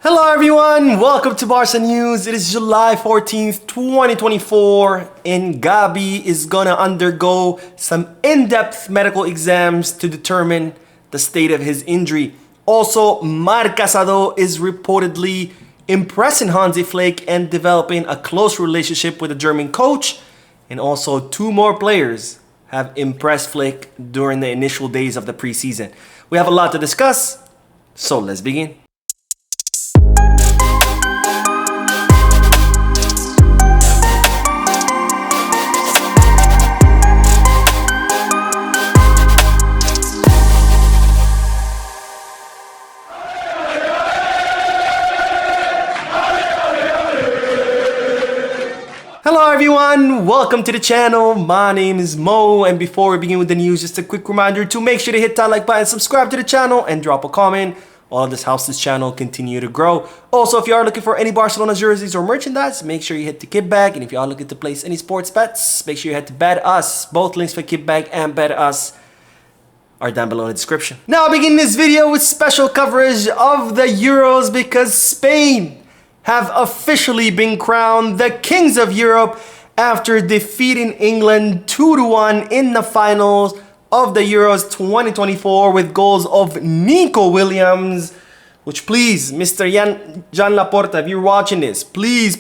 Hello everyone, welcome to Barca News. It is July 14th, 2024 and Gavi is gonna undergo some in-depth medical exams to determine the state of his injury. Also, Marc Casado is reportedly impressing Hansi Flick and developing a close relationship with the German coach. And also, two more players have impressed Flick during the initial days of the preseason. We have a lot to discuss, so let's begin. Hello everyone, welcome to the channel. My name is Mo, and before we begin with the news, just a quick reminder to make sure to hit that like button, subscribe to the channel, and drop a comment. All of this helps this channel continue to grow. Also, if you are looking for any Barcelona jerseys or merchandise, make sure you hit the kickback. And if you are looking to place any sports bets, make sure you head to Bet Us. Both links for kickback and Bet Us are down below in the description. Now I begin this video with special coverage of the Euros because Spain have officially been crowned the kings of Europe after defeating England 2-1 in the finals of the Euros 2024 with goals of Nico Williams, which please, Mr. Jan Laporta, if you're watching this, please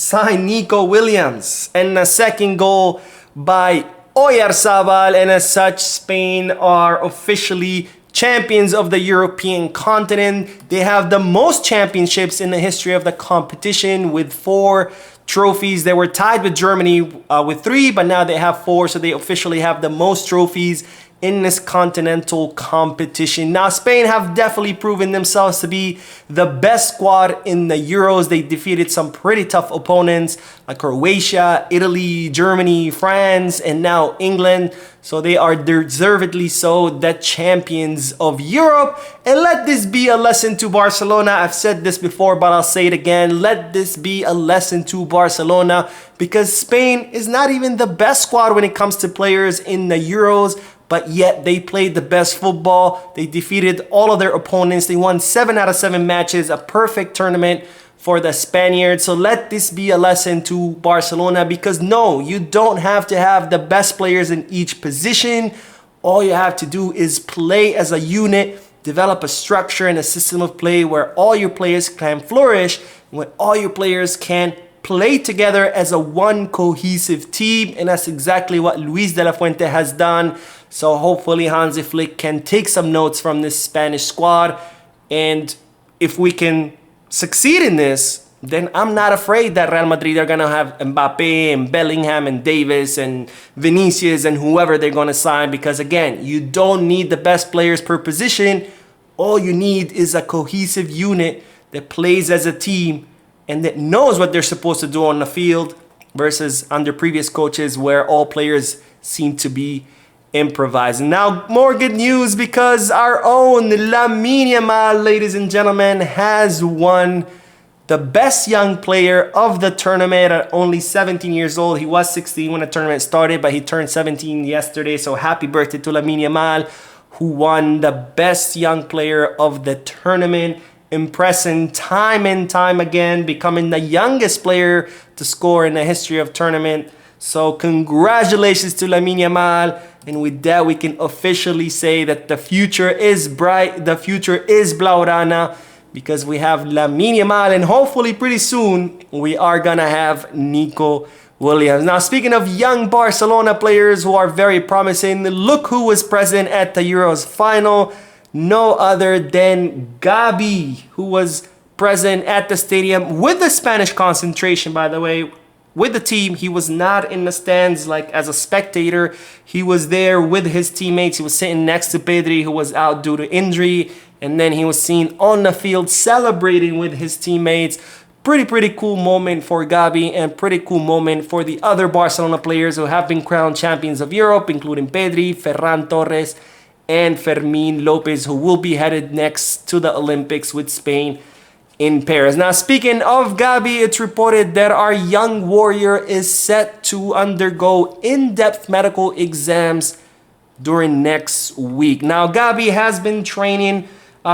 sign Nico Williams. And a second goal by Oyarzabal, and as such, Spain are officially champions of the European continent. They have the most championships in the history of the competition with 4 trophies. They were tied with Germany with 3, but now they have 4, so they officially have the most trophies in this continental competition. Now, Spain have definitely proven themselves to be the best squad in the Euros. They defeated some pretty tough opponents like Croatia, Italy, Germany, France, and now England. So they are deservedly so the champions of Europe. And let this be a lesson to Barcelona. I've said this before, but I'll say it again. Let this be a lesson to Barcelona because Spain is not even the best squad when it comes to players in the Euros, but yet they played the best football. They defeated all of their opponents. They won 7 out of 7 matches, a perfect tournament for the Spaniards. So let this be a lesson to Barcelona because no, you don't have to have the best players in each position. All you have to do is play as a unit, develop a structure and a system of play where all your players can flourish, when all your players can play together as a one cohesive team. And that's exactly what Luis de la Fuente has done. So hopefully Hansi Flick can take some notes from this Spanish squad. And if we can succeed in this, then I'm not afraid that Real Madrid are going to have Mbappe and Bellingham and Davis and Vinicius and whoever they're going to sign. Because again, you don't need the best players per position. All you need is a cohesive unit that plays as a team and that knows what they're supposed to do on the field versus under previous coaches where all players seem to be improvising. Now, more good news because our own Lamine Yamal, ladies and gentlemen, has won the best young player of the tournament at only 17 years old. He was 16 when the tournament started, but he turned 17 yesterday. So happy birthday to Lamine Yamal, who won the best young player of the tournament, impressing time and time again, becoming the youngest player to score in the history of tournament. So congratulations to Lamine Yamal. And with that, we can officially say that the future is bright. The future is Blaugrana because we have Lamine Yamal, and hopefully pretty soon we are gonna have Nico Williams. Now, speaking of young Barcelona players who are very promising, look who was present at the Euros final. No other than Gavi, who was present at the stadium with the Spanish concentration, by the way. With the team, he was not in the stands like as a spectator. He was there with his teammates. He was sitting next to Pedri, who was out due to injury. And then he was seen on the field celebrating with his teammates. Pretty cool moment for Gavi and pretty cool moment for the other Barcelona players who have been crowned champions of Europe, including Pedri, Ferran Torres, and Fermin Lopez, who will be headed next to the Olympics with Spain in Paris. Now, speaking of Gavi, it's reported that our young warrior is set to undergo in-depth medical exams during next week. Now, Gavi has been training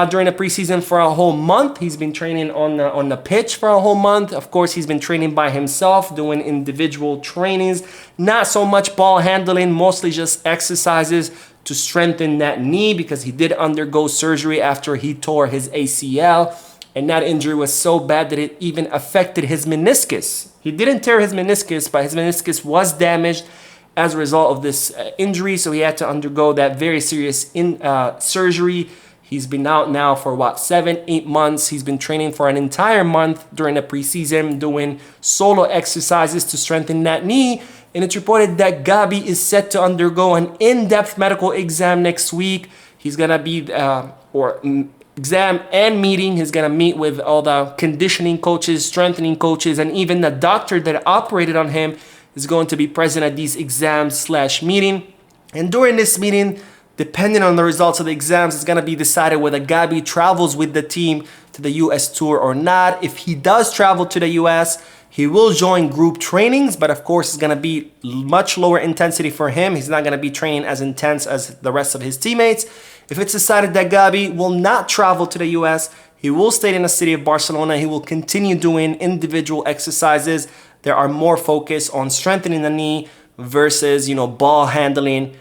during the preseason for a whole month. He's been training on the pitch for a whole month. Of course, he's been training by himself, doing individual trainings. Not so much ball handling, mostly just exercises to strengthen that knee, because he did undergo surgery after he tore his ACL. And that injury was so bad that it even affected his meniscus. He didn't tear his meniscus, but his meniscus was damaged as a result of this injury. So he had to undergo that very serious surgery. He's been out now for what, 7-8 months. He's been training for an entire month during the preseason, doing solo exercises to strengthen that knee. And it's reported that Gavi is set to undergo an in-depth medical exam next week. He's gonna be, exam and meeting. He's gonna meet with all the conditioning coaches, strengthening coaches, and even the doctor that operated on him is going to be present at these exams/meeting. And during this meeting, depending on the results of the exams, it's going to be decided whether Gavi travels with the team to the US tour or not. If he does travel to the US, he will join group trainings, but of course it's going to be much lower intensity for him. He's not going to be training as intense as the rest of his teammates. If it's decided that Gavi will not travel to the US, he will stay in the city of Barcelona. He will continue doing individual exercises. There are more focus on strengthening the knee versus, ball handling,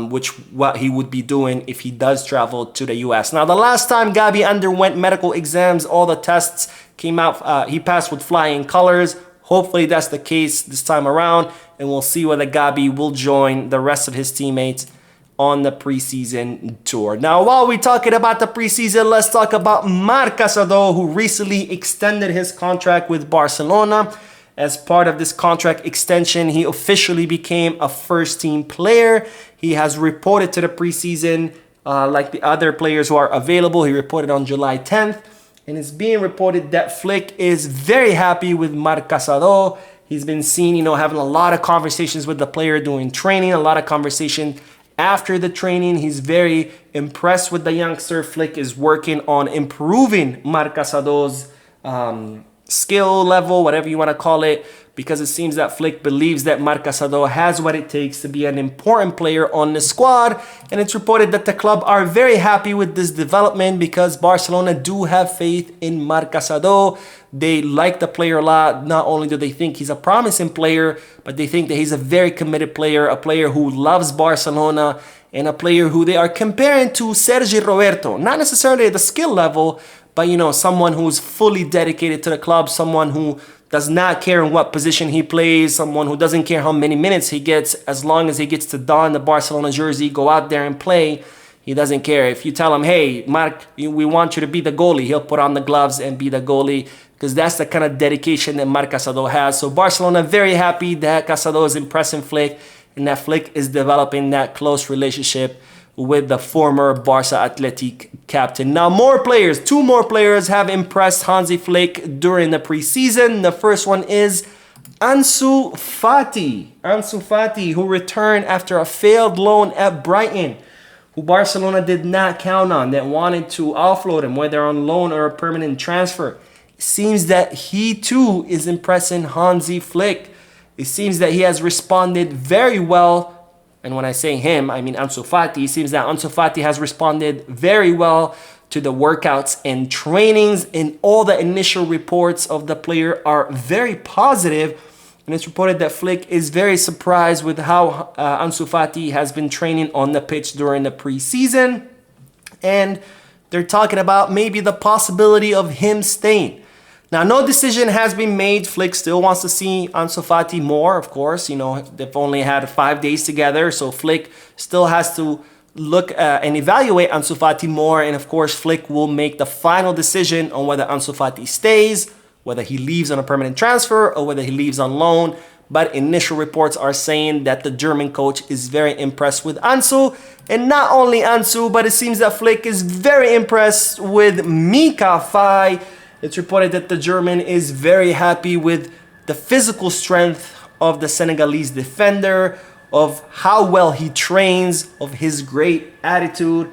which what he would be doing if he does travel to the US. Now, the last time Gavi underwent medical exams, all the tests came out, he passed with flying colors. Hopefully that's the case this time around, and we'll see whether Gavi will join the rest of his teammates on the preseason tour. Now, while we're talking about the preseason, let's talk about Marc Casado, who recently extended his contract with Barcelona. As part of this contract extension, he officially became a first-team player. He has reported to the preseason like the other players who are available. He reported on July 10th. And it's being reported that Flick is very happy with Marc Casado. He's been seen, having a lot of conversations with the player doing training, a lot of conversation after the training. He's very impressed with the youngster. Flick is working on improving Marc Casado's skill level, whatever you want to call it, because it seems that Flick believes that Marc Casado has what it takes to be an important player on the squad. And it's reported that the club are very happy with this development because Barcelona do have faith in Marc Casado. They like the player a lot. Not only do they think he's a promising player, but they think that he's a very committed player, a player who loves Barcelona, and a player who they are comparing to Sergi Roberto. Not necessarily at the skill level, but someone who's fully dedicated to the club, someone who does not care in what position he plays, someone who doesn't care how many minutes he gets, as long as he gets to don the Barcelona jersey, go out there and play. He doesn't care. If you tell him, hey, Marc, we want you to be the goalie, he'll put on the gloves and be the goalie, because that's the kind of dedication that Marc Casado has. So Barcelona very happy that Casado is impressing Flick, and that Flick is developing that close relationship with the former Barca Athletic captain. Now, two more players have impressed Hansi Flick during the preseason. The first one is Ansu Fati. Ansu Fati, who returned after a failed loan at Brighton, who Barcelona did not count on, that wanted to offload him, whether on loan or a permanent transfer. It seems that he too is impressing Hansi Flick. It seems that he has responded very well. And when I say him, I mean Ansu Fati. It seems that Ansu Fati has responded very well to the workouts and trainings, and all the initial reports of the player are very positive. And it's reported that Flick is very surprised with how Ansu Fati has been training on the pitch during the preseason. And they're talking about maybe the possibility of him staying. Now, no decision has been made. Flick still wants to see Ansu Fati more, of course. They've only had 5 days together, so Flick still has to look and evaluate Ansu Fati more. And of course, Flick will make the final decision on whether Ansu Fati stays, whether he leaves on a permanent transfer, or whether he leaves on loan. But initial reports are saying that the German coach is very impressed with Ansu. And not only Ansu, but it seems that Flick is very impressed with Mika Fai. It's reported that the German is very happy with the physical strength of the Senegalese defender, of how well he trains, of his great attitude,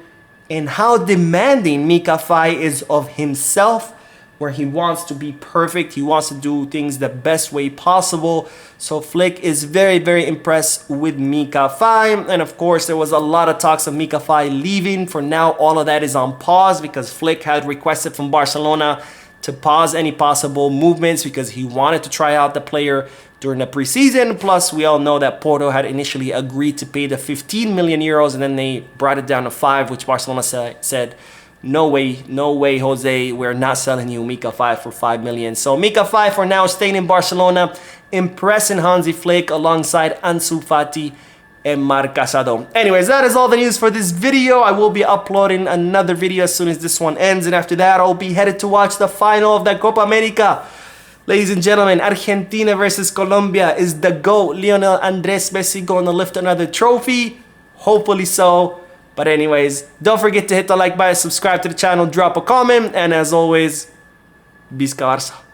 and how demanding Mika Fai is of himself. where he wants to be perfect. He wants to do things the best way possible. So Flick is very, very impressed with Mika 5. And of course, there was a lot of talks of Mika 5 leaving. For now, all of that is on pause because Flick had requested from Barcelona to pause any possible movements because he wanted to try out the player during the preseason. Plus, we all know that Porto had initially agreed to pay the 15 million euros and then they brought it down to 5, which Barcelona said, no way, Jose, we're not selling you Mika 5 for 5 million. So Mika 5 for now staying in Barcelona, impressing Hansi Flick alongside Ansu Fati and Marc Casado. Anyways, that is all the news for this video. I will be uploading another video as soon as this one ends, and after that, I'll be headed to watch the final of the Copa America. Ladies and gentlemen, Argentina versus Colombia. Is the GOAT, Lionel Andres Messi, going to lift another trophy? Hopefully so. But anyways, don't forget to hit the like button, subscribe to the channel, drop a comment, and as always, Visca Barça.